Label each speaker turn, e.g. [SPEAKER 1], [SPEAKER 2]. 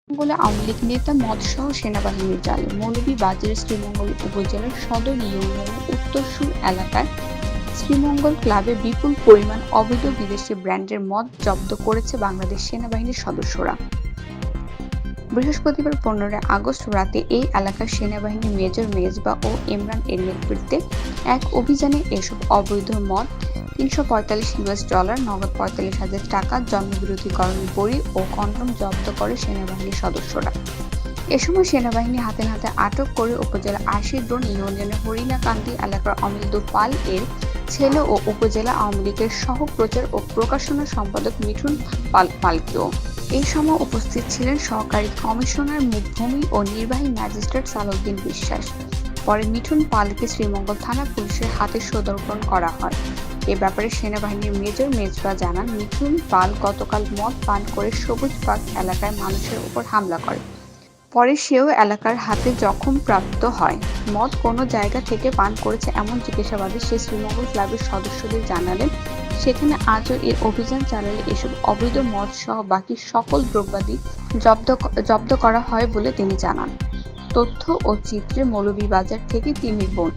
[SPEAKER 1] শ্রীমঙ্গলে আওয়ামী লীগ নেতা মদসহ সেনাবাহিনীর জালে মৌলভীবাজারের শ্রীমঙ্গল উপজেলার সদর ইউনিয়নের উত্তরসুর এলাকায় শ্রীমঙ্গল ক্লাবে বিপুল পরিমাণ অবৈধ বিদেশি ব্র্যান্ডের মদ জব্দ করেছে বাংলাদেশ সেনাবাহিনীর সদস্যরা। বৃহস্পতিবার 15 আগস্ট রাতে এই এলাকার সেনাবাহিনীর মেজর মেজবা ও ইমরান এর নেতৃত্বে এক অভিযানে এসব অবৈধ মদ, $345, নগদ 45,000 টাকা, জন্মবিরোধীকরণ বড়ি ও কন্ডোম জব্দ করে সেনাবাহিনীর সদস্যরা। এ সময় সেনাবাহিনী হাতে নাতে আটক করে উপজেলা আশিরডোন ইউনিয়নের হরিণাকান্দি এলাকার অমিলদু পাল এর ছেলে ও উপজেলা আওয়ামী লীগের সহ প্রচার ও প্রকাশনা সম্পাদক মিঠুন পালকেও। এই সময় উপস্থিত ছিলেন সহকারী কমিশনার ভূমি ও নির্বাহী ম্যাজিস্ট্রেট সালাউদ্দিন বিশ্বাস। পরে মিঠুন পালকে শ্রীমঙ্গল থানা পুলিশের হাতে সোপর্দ করা হয়। এ ব্যাপারে সেনাবাহিনীর মেজর মেজবা জানান, মিঠুন পাল গতকাল মদ পান করে সবুজবাগ এলাকায় মানুষের উপর হামলা করে। পরে সেও এলাকার হাতে জখমপ্রাপ্ত হয়। মদ কোনো জায়গা থেকে পান করেছে এমন জিজ্ঞাসাবাদে সে শ্রীমঙ্গল ক্লাবের সদস্যদের জানালেন, সেখানে আজও এর অভিযান চালালে এসব অবৈধ মদসহ বাকি সকল দ্রব্যাদি জব্দ করা হয় বলে তিনি জানান। তথ্য ও চিত্রে মৌলভীবাজার থেকে তিমির বোন।